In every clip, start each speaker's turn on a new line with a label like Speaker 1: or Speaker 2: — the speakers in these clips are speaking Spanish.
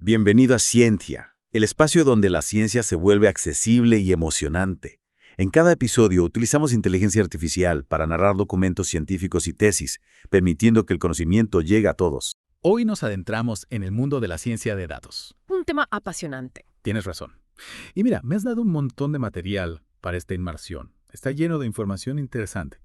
Speaker 1: Bienvenido a Ciencia, el espacio donde la ciencia se vuelve accesible y emocionante. En cada episodio utilizamos inteligencia artificial para narrar documentos científicos y tesis, permitiendo que el conocimiento llegue a todos.
Speaker 2: Hoy nos adentramos en el mundo de la ciencia de datos.
Speaker 3: Un tema apasionante.
Speaker 2: Tienes razón. Y mira, me has dado un montón de material para esta inmersión. Está lleno de información interesante.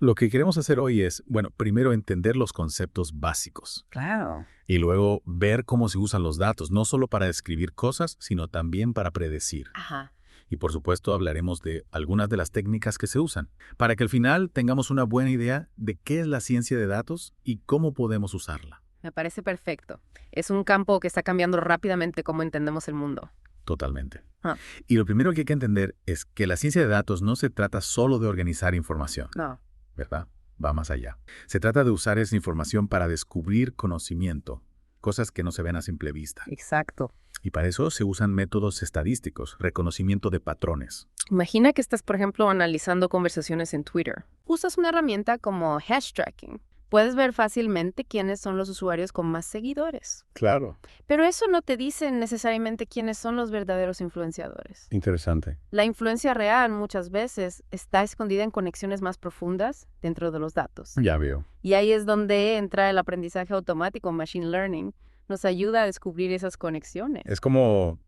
Speaker 2: Lo que queremos hacer hoy es, primero entender los conceptos básicos.
Speaker 3: Claro.
Speaker 2: Y luego ver cómo se usan los datos, no solo para describir cosas, sino también para predecir.
Speaker 3: Ajá.
Speaker 2: Y por supuesto hablaremos de algunas de las técnicas que se usan, para que al final tengamos una buena idea de qué es la ciencia de datos y cómo podemos usarla.
Speaker 3: Me parece perfecto. Es un campo que está cambiando rápidamente cómo entendemos el mundo.
Speaker 2: Totalmente.
Speaker 3: Ah.
Speaker 2: Y lo primero que hay que entender es que la ciencia de datos no se trata solo de organizar información,
Speaker 3: No.
Speaker 2: ¿verdad? Va más allá. Se trata de usar esa información para descubrir conocimiento, cosas que no se ven a simple vista.
Speaker 3: Exacto.
Speaker 2: Y para eso se usan métodos estadísticos, reconocimiento de patrones.
Speaker 3: Imagina que estás, por ejemplo, analizando conversaciones en Twitter. Usas una herramienta como hash tracking. Puedes ver fácilmente quiénes son los usuarios con más seguidores.
Speaker 2: Claro.
Speaker 3: Pero eso no te dice necesariamente quiénes son los verdaderos influenciadores.
Speaker 2: Interesante.
Speaker 3: La influencia real muchas veces está escondida en conexiones más profundas dentro de los datos.
Speaker 2: Ya veo.
Speaker 3: Y ahí es donde entra el aprendizaje automático, Machine Learning. Nos ayuda a descubrir esas conexiones.
Speaker 2: Es como,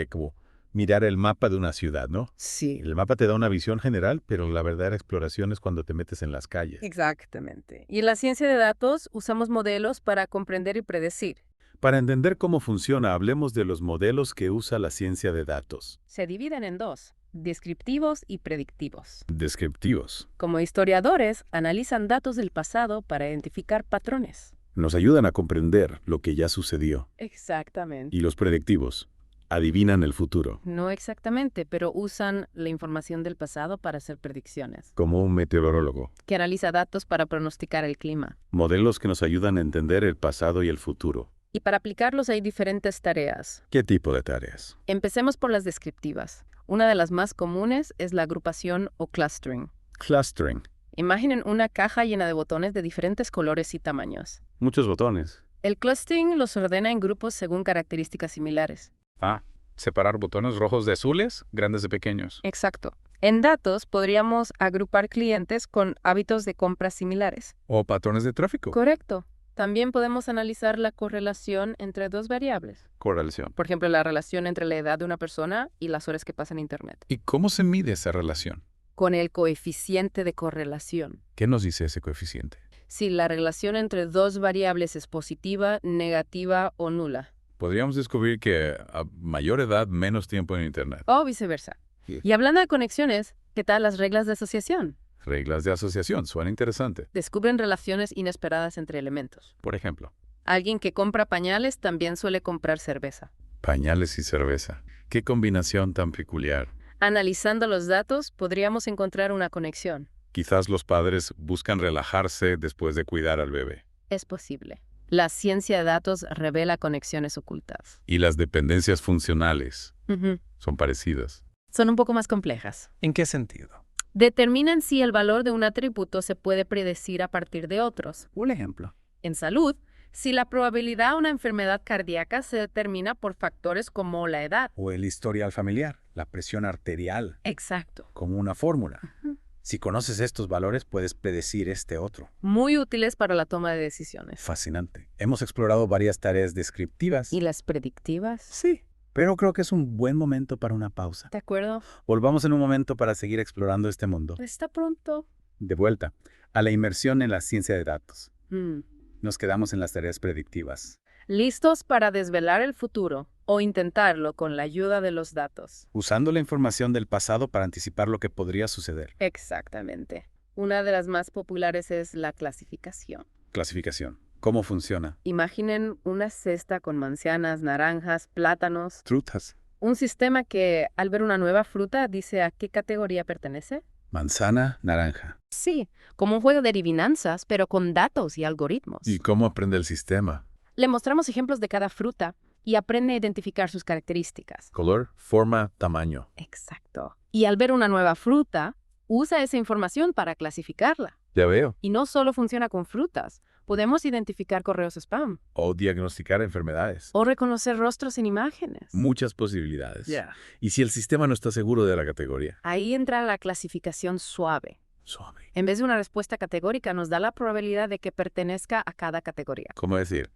Speaker 2: como mirar el mapa de una ciudad, ¿no?
Speaker 3: Sí.
Speaker 2: El mapa te da una visión general, pero la verdadera exploración es cuando te metes en las calles.
Speaker 3: Exactamente. Y en la ciencia de datos usamos modelos para comprender y predecir.
Speaker 2: Para entender cómo funciona, hablemos de los modelos que usa la ciencia de datos.
Speaker 3: Se dividen en dos, descriptivos y predictivos.
Speaker 2: Descriptivos.
Speaker 3: Como historiadores, analizan datos del pasado para identificar patrones.
Speaker 2: Nos ayudan a comprender lo que ya sucedió.
Speaker 3: Exactamente.
Speaker 2: Y los predictivos adivinan el futuro.
Speaker 3: No exactamente, pero usan la información del pasado para hacer predicciones.
Speaker 2: Como un meteorólogo.
Speaker 3: Que analiza datos para pronosticar el clima.
Speaker 2: Modelos que nos ayudan a entender el pasado y el futuro.
Speaker 3: Y para aplicarlos hay diferentes tareas.
Speaker 2: ¿Qué tipo de tareas?
Speaker 3: Empecemos por las descriptivas. Una de las más comunes es la agrupación o clustering.
Speaker 2: Clustering.
Speaker 3: Imaginen una caja llena de botones de diferentes colores y tamaños.
Speaker 2: Muchos botones.
Speaker 3: El clustering los ordena en grupos según características similares.
Speaker 4: Separar botones rojos de azules, grandes de pequeños.
Speaker 3: Exacto. En datos podríamos agrupar clientes con hábitos de compra similares.
Speaker 4: O patrones de tráfico.
Speaker 3: Correcto. También podemos analizar la correlación entre dos variables.
Speaker 4: Correlación.
Speaker 3: Por ejemplo, la relación entre la edad de una persona y las horas que pasa en Internet.
Speaker 4: ¿Y cómo se mide esa relación?
Speaker 3: Con el coeficiente de correlación.
Speaker 4: ¿Qué nos dice ese coeficiente?
Speaker 3: Si la relación entre dos variables es positiva, negativa o nula.
Speaker 4: Podríamos descubrir que a mayor edad, menos tiempo en Internet.
Speaker 3: O viceversa.
Speaker 4: Sí.
Speaker 3: Y hablando de conexiones, ¿qué tal las reglas de asociación?
Speaker 4: Reglas de asociación, suena interesante.
Speaker 3: Descubren relaciones inesperadas entre elementos.
Speaker 4: Por ejemplo,
Speaker 3: Alguien que compra pañales también suele comprar cerveza.
Speaker 4: pañales y cerveza. Qué combinación tan peculiar.
Speaker 3: Analizando los datos, podríamos encontrar una conexión.
Speaker 4: Quizás los padres buscan relajarse después de cuidar al bebé.
Speaker 3: Es posible. La ciencia de datos revela conexiones ocultas.
Speaker 4: Y las dependencias funcionales son parecidas.
Speaker 3: Son un poco más complejas.
Speaker 4: ¿En qué sentido?
Speaker 3: Determinan si el valor de un atributo se puede predecir a partir de otros.
Speaker 4: Un ejemplo.
Speaker 3: En salud, si la probabilidad de una enfermedad cardíaca se determina por factores como la edad.
Speaker 5: O el historial familiar, la presión arterial,
Speaker 3: Exacto.
Speaker 5: como una fórmula. Si conoces estos valores, puedes predecir este otro.
Speaker 3: Muy útiles para la toma de decisiones.
Speaker 5: Fascinante. Hemos explorado varias tareas descriptivas.
Speaker 3: ¿Y las predictivas?
Speaker 5: Sí, pero creo que es un buen momento para una pausa.
Speaker 3: ¿De acuerdo?
Speaker 5: Volvamos en un momento para seguir explorando este mundo.
Speaker 3: Está pronto.
Speaker 5: De vuelta a la inmersión en la ciencia de datos.
Speaker 3: Mm.
Speaker 5: Nos quedamos en las tareas predictivas.
Speaker 3: ¿Listos para desvelar el futuro o intentarlo con la ayuda de los datos?
Speaker 5: Usando la información del pasado para anticipar lo que podría suceder.
Speaker 3: Exactamente. Una de las más populares es la clasificación.
Speaker 5: Clasificación. ¿Cómo funciona?
Speaker 3: Imaginen una cesta con manzanas, naranjas, plátanos.
Speaker 5: Frutas.
Speaker 3: Un sistema que, al ver una nueva fruta, dice a qué categoría pertenece.
Speaker 5: Manzana, naranja.
Speaker 3: Sí, como un juego de adivinanzas, pero con datos y algoritmos.
Speaker 4: ¿Y cómo aprende el sistema?
Speaker 3: Le mostramos ejemplos de cada fruta y aprende a identificar sus características.
Speaker 4: Color, forma, tamaño.
Speaker 3: Exacto. Y al ver una nueva fruta, usa esa información para clasificarla.
Speaker 4: Ya veo.
Speaker 3: Y no solo funciona con frutas. Podemos identificar correos spam
Speaker 2: O diagnosticar enfermedades.
Speaker 3: o reconocer rostros en imágenes.
Speaker 2: Muchas posibilidades. ¿Y si el sistema no está seguro de la categoría?
Speaker 3: Ahí entra la clasificación suave.
Speaker 2: Suave.
Speaker 3: En vez de una respuesta categórica, nos da la probabilidad de que pertenezca a cada categoría.
Speaker 2: ¿Cómo decir?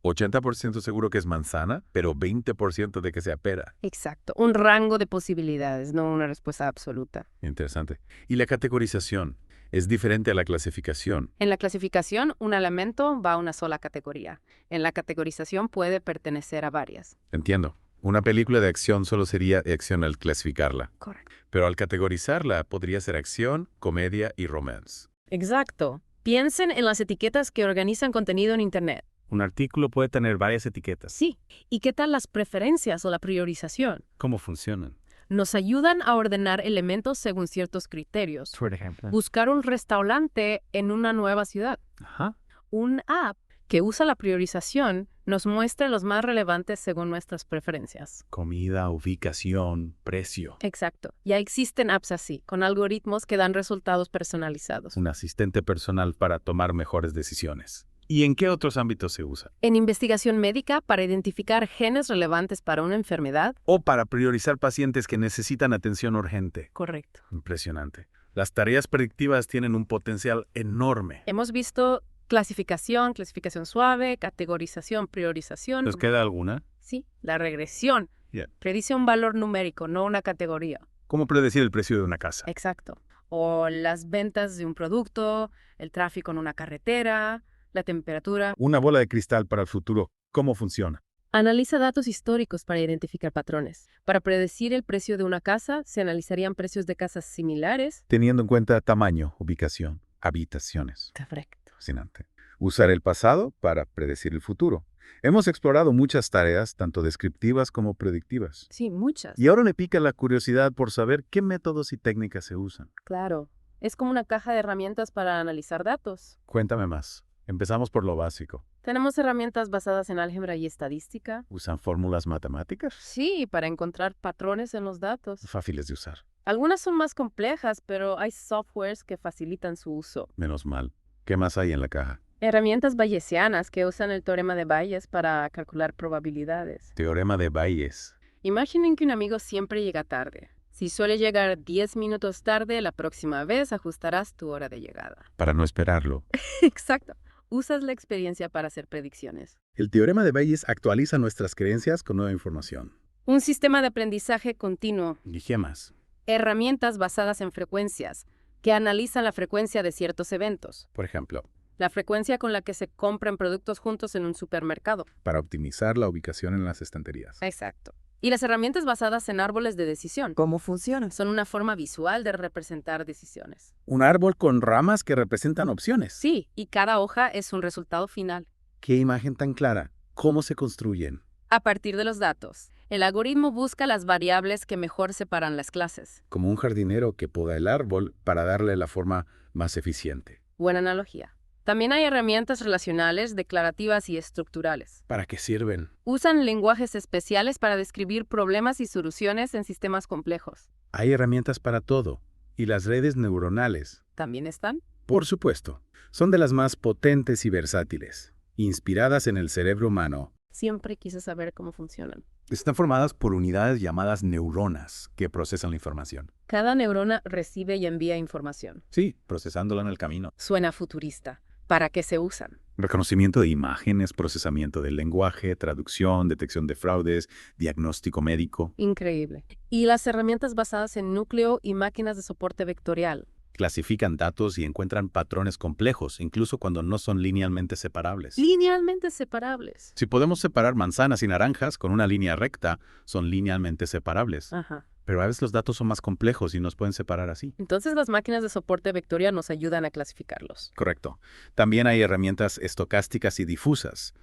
Speaker 2: 80% seguro que es manzana, pero 20% de que sea pera.
Speaker 3: Exacto. Un rango de posibilidades, no una respuesta absoluta.
Speaker 2: Interesante. ¿Y la categorización? ¿Es diferente a la clasificación?
Speaker 3: En la clasificación, un elemento va a una sola categoría. En la categorización puede pertenecer a varias.
Speaker 2: Entiendo. Una película de acción solo sería de acción al clasificarla.
Speaker 3: Correcto.
Speaker 2: Pero al categorizarla podría ser acción, comedia y romance.
Speaker 3: Exacto. Piensen en las etiquetas que organizan contenido en Internet.
Speaker 5: Un artículo puede tener varias etiquetas.
Speaker 3: Sí. ¿Y qué tal las preferencias o la priorización?
Speaker 5: ¿Cómo funcionan?
Speaker 3: Nos ayudan a ordenar elementos según ciertos criterios.
Speaker 5: Por ejemplo.
Speaker 3: Buscar un restaurante en una nueva ciudad.
Speaker 5: Ajá.
Speaker 3: Un app que usa la priorización nos muestra los más relevantes según nuestras preferencias.
Speaker 2: Comida, ubicación, precio.
Speaker 3: Exacto. Ya existen apps así, con algoritmos que dan resultados personalizados.
Speaker 2: Un asistente personal para tomar mejores decisiones. ¿Y en qué otros ámbitos se usa?
Speaker 3: En investigación médica, para identificar genes relevantes para una enfermedad.
Speaker 2: O para priorizar pacientes que necesitan atención urgente.
Speaker 3: Correcto.
Speaker 2: Impresionante. Las tareas predictivas tienen un potencial enorme.
Speaker 3: Hemos visto clasificación, clasificación suave, categorización, priorización.
Speaker 2: ¿Nos queda alguna?
Speaker 3: Sí, la regresión.
Speaker 2: Yeah.
Speaker 3: Predice un valor numérico, no una categoría.
Speaker 2: ¿Cómo predecir el precio de una casa?
Speaker 3: Exacto. O las ventas de un producto, el tráfico en una carretera, la temperatura.
Speaker 2: Una bola de cristal para el futuro. ¿Cómo funciona?
Speaker 3: Analiza datos históricos para identificar patrones. Para predecir el precio de una casa, se analizarían precios de casas similares.
Speaker 2: Teniendo en cuenta tamaño, ubicación, habitaciones.
Speaker 3: Correcto.
Speaker 2: Fascinante. Usar el pasado para predecir el futuro. Hemos explorado muchas tareas, tanto descriptivas como predictivas.
Speaker 3: Sí, muchas.
Speaker 2: Y ahora me pica la curiosidad por saber qué métodos y técnicas se usan.
Speaker 3: Claro. Es como una caja de herramientas para analizar datos.
Speaker 2: Cuéntame más. Empezamos por lo básico.
Speaker 3: Tenemos herramientas basadas en álgebra y estadística.
Speaker 2: ¿Usan fórmulas matemáticas?
Speaker 3: Sí, para encontrar patrones en los datos.
Speaker 2: Fáciles de usar.
Speaker 3: Algunas son más complejas, pero hay softwares que facilitan su uso.
Speaker 2: Menos mal. ¿Qué más hay en la caja?
Speaker 3: Herramientas bayesianas que usan el teorema de Bayes para calcular probabilidades.
Speaker 2: Teorema de Bayes.
Speaker 3: Imaginen que un amigo siempre llega tarde. Si suele llegar 10 minutos tarde, la próxima vez ajustarás tu hora de llegada.
Speaker 2: Para no esperarlo.
Speaker 3: Exacto. Usas la experiencia para hacer predicciones.
Speaker 2: El teorema de Bayes actualiza nuestras creencias con nueva información.
Speaker 3: Un sistema de aprendizaje continuo.
Speaker 2: ¿Y qué más?
Speaker 3: Herramientas basadas en frecuencias que analizan la frecuencia de ciertos eventos.
Speaker 2: Por ejemplo,
Speaker 3: La frecuencia con la que se compran productos juntos en un supermercado.
Speaker 2: para optimizar la ubicación en las estanterías.
Speaker 3: Exacto. Y las herramientas basadas en árboles de decisión.
Speaker 6: ¿Cómo funciona?
Speaker 3: Son una forma visual de representar decisiones.
Speaker 2: Un árbol con ramas que representan opciones.
Speaker 3: Sí, y cada hoja es un resultado final.
Speaker 2: ¡Qué imagen tan clara! ¿Cómo se construyen?
Speaker 3: A partir de los datos, el algoritmo busca las variables que mejor separan las clases.
Speaker 2: Como un jardinero que poda el árbol para darle la forma más eficiente.
Speaker 3: Buena analogía. También hay herramientas relacionales, declarativas y estructurales.
Speaker 2: ¿Para qué sirven?
Speaker 3: Usan lenguajes especiales para describir problemas y soluciones en sistemas complejos.
Speaker 2: Hay herramientas para todo. ¿Y las redes neuronales?
Speaker 3: ¿También están?
Speaker 2: Por supuesto. Son de las más potentes y versátiles. Inspiradas en el cerebro humano.
Speaker 3: Siempre quise saber cómo funcionan.
Speaker 2: Están formadas por unidades llamadas neuronas que procesan la información.
Speaker 3: Cada neurona recibe y envía información.
Speaker 2: Sí, procesándola en el camino.
Speaker 3: Suena futurista. ¿Para qué se usan?
Speaker 2: Reconocimiento de imágenes, procesamiento del lenguaje, traducción, detección de fraudes, diagnóstico médico.
Speaker 3: Increíble. Y las herramientas basadas en núcleo y máquinas de soporte vectorial.
Speaker 2: Clasifican datos y encuentran patrones complejos, incluso cuando no son linealmente separables.
Speaker 3: Linealmente separables.
Speaker 2: Si podemos separar manzanas y naranjas con una línea recta, son linealmente separables.
Speaker 3: Ajá.
Speaker 2: Pero a veces los datos son más complejos y nos pueden separar así.
Speaker 3: Entonces las máquinas de soporte vectorial nos ayudan a clasificarlos.
Speaker 2: Correcto. También hay herramientas estocásticas y difusas.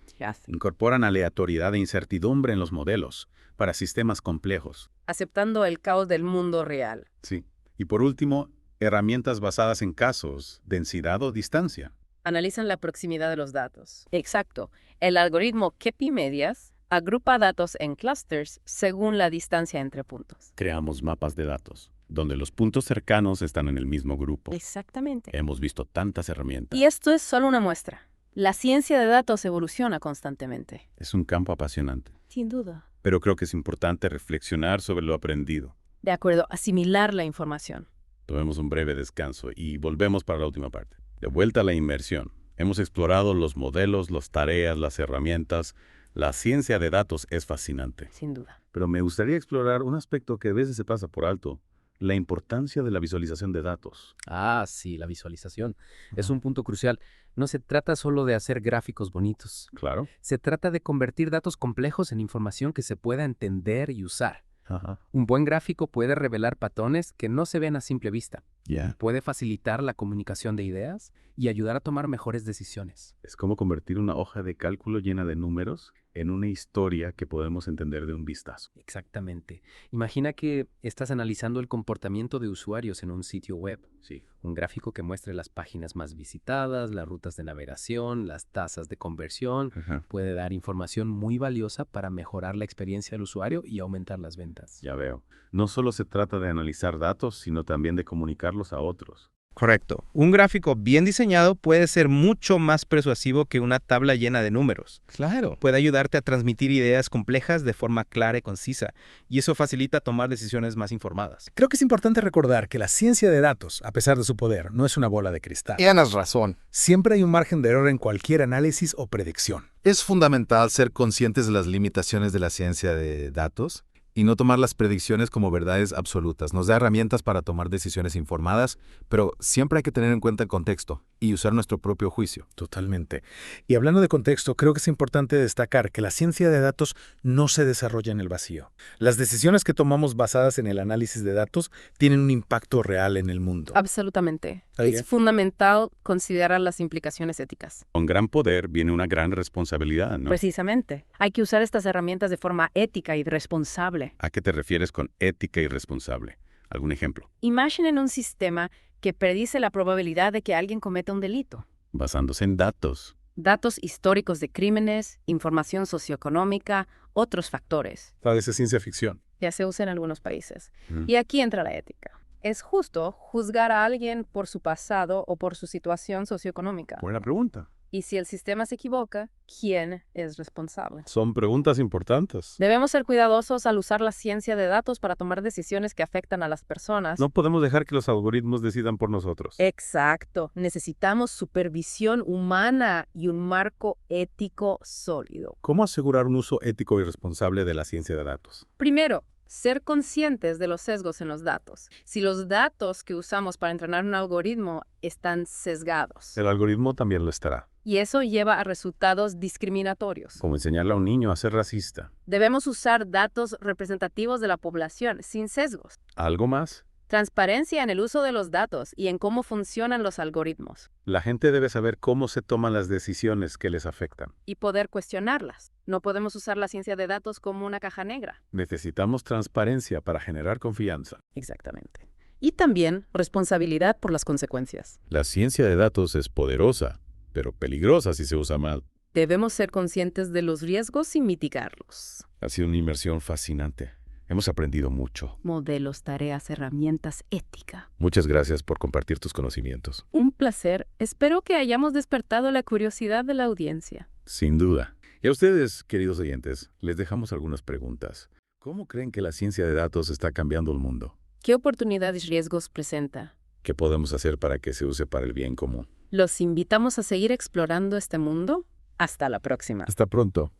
Speaker 2: Incorporan aleatoriedad e incertidumbre en los modelos para sistemas complejos.
Speaker 3: Aceptando el caos del mundo real.
Speaker 2: Sí. Y por último, herramientas basadas en casos, densidad o distancia.
Speaker 3: Analizan la proximidad de los datos. Exacto. El algoritmo Kepi-Medias agrupa datos en clusters según la distancia entre puntos.
Speaker 4: Creamos mapas de datos, donde los puntos cercanos están en el mismo grupo.
Speaker 3: Exactamente.
Speaker 4: Hemos visto tantas herramientas.
Speaker 3: Y esto es solo una muestra. La ciencia de datos evoluciona constantemente.
Speaker 4: Es un campo apasionante,
Speaker 3: Sin duda.
Speaker 4: pero creo que es importante reflexionar sobre lo aprendido.
Speaker 3: De acuerdo, asimilar la información.
Speaker 4: Tomemos un breve descanso y volvemos para la última parte. De vuelta a la inmersión. Hemos explorado los modelos, las tareas, las herramientas. La ciencia de datos es fascinante.
Speaker 3: Sin duda.
Speaker 4: Pero me gustaría explorar un aspecto que a veces se pasa por alto, la importancia de la visualización de datos.
Speaker 6: Ah, sí, la visualización. Es un punto crucial. No se trata solo de hacer gráficos bonitos.
Speaker 4: Claro.
Speaker 6: Se trata de convertir datos complejos en información que se pueda entender y usar.
Speaker 4: Ajá.
Speaker 6: Un buen gráfico puede revelar patrones que no se ven a simple vista.
Speaker 4: Ya.
Speaker 6: Puede facilitar la comunicación de ideas y ayudar a tomar mejores decisiones.
Speaker 4: Es como convertir una hoja de cálculo llena de números en una historia que podemos entender de un vistazo.
Speaker 6: Exactamente. Imagina que estás analizando el comportamiento de usuarios en un sitio web.
Speaker 4: Sí.
Speaker 6: Un gráfico que muestre las páginas más visitadas, las rutas de navegación, las tasas de conversión.
Speaker 4: Ajá.
Speaker 6: Puede dar información muy valiosa para mejorar la experiencia del usuario y aumentar las ventas.
Speaker 4: Ya veo. No solo se trata de analizar datos, sino también de comunicarlos a otros.
Speaker 7: Correcto. Un gráfico bien diseñado puede ser mucho más persuasivo que una tabla llena de números. Claro. Puede ayudarte a transmitir ideas complejas de forma clara y concisa, y eso facilita tomar decisiones más informadas.
Speaker 2: Creo que es importante recordar que la ciencia de datos, a pesar de su poder, no es una bola de cristal.
Speaker 8: Tienes razón.
Speaker 2: Siempre hay un margen de error en cualquier análisis o predicción.
Speaker 1: Es fundamental ser conscientes de las limitaciones de la ciencia de datos y no tomar las predicciones como verdades absolutas. Nos da herramientas para tomar decisiones informadas, pero siempre hay que tener en cuenta el contexto y usar nuestro propio juicio.
Speaker 2: Totalmente. Y hablando de contexto, creo que es importante destacar que la ciencia de datos no se desarrolla en el vacío. Las decisiones que tomamos basadas en el análisis de datos tienen un impacto real en el mundo.
Speaker 3: Absolutamente.
Speaker 2: Ahí.
Speaker 3: Es fundamental considerar las implicaciones éticas.
Speaker 4: Con gran poder viene una gran responsabilidad, ¿no?
Speaker 3: Precisamente. Hay que usar estas herramientas de forma ética y responsable.
Speaker 4: ¿A qué te refieres con ética y responsable? ¿Algún ejemplo?
Speaker 3: Imaginen un sistema que predice la probabilidad de que alguien cometa un delito.
Speaker 4: Basándose en datos.
Speaker 3: Datos históricos de crímenes, información socioeconómica, otros factores.
Speaker 2: Parece ciencia ficción.
Speaker 3: Ya se usa en algunos países.
Speaker 4: Mm.
Speaker 3: Y aquí entra la ética. ¿Es justo juzgar a alguien por su pasado o por su situación socioeconómica?
Speaker 4: Buena pregunta.
Speaker 3: Y si el sistema se equivoca, ¿quién es responsable?
Speaker 4: Son preguntas importantes.
Speaker 3: Debemos ser cuidadosos al usar la ciencia de datos para tomar decisiones que afectan a las personas.
Speaker 4: No podemos dejar que los algoritmos decidan por nosotros.
Speaker 3: Exacto. Necesitamos supervisión humana y un marco ético sólido.
Speaker 4: ¿Cómo asegurar un uso ético y responsable de la ciencia de datos?
Speaker 3: Primero, ser conscientes de los sesgos en los datos. Si los datos que usamos para entrenar un algoritmo están sesgados,
Speaker 4: El algoritmo también lo estará.
Speaker 3: y eso lleva a resultados discriminatorios.
Speaker 4: Como enseñarle a un niño a ser racista.
Speaker 3: Debemos usar datos representativos de la población, sin sesgos.
Speaker 4: ¿Algo más?
Speaker 3: Transparencia en el uso de los datos y en cómo funcionan los algoritmos,
Speaker 4: La gente debe saber cómo se toman las decisiones que les afectan.
Speaker 3: y poder cuestionarlas. No podemos usar la ciencia de datos como una caja negra.
Speaker 4: Necesitamos transparencia para generar confianza.
Speaker 3: Exactamente. Y también responsabilidad por las consecuencias.
Speaker 4: La ciencia de datos es poderosa, pero peligrosa si se usa mal.
Speaker 3: Debemos ser conscientes de los riesgos y mitigarlos.
Speaker 4: Ha sido una inmersión fascinante. Hemos aprendido mucho.
Speaker 3: Modelos, tareas, herramientas, ética.
Speaker 4: Muchas gracias por compartir tus conocimientos.
Speaker 3: Un placer. Espero que hayamos despertado la curiosidad de la audiencia.
Speaker 4: Sin duda. Y a ustedes, queridos oyentes, les dejamos algunas preguntas. ¿Cómo creen que la ciencia de datos está cambiando el mundo?
Speaker 3: ¿Qué oportunidades y riesgos presenta?
Speaker 4: ¿Qué podemos hacer para que se use para el bien común?
Speaker 3: Los invitamos a seguir explorando este mundo. Hasta la próxima.
Speaker 4: Hasta pronto.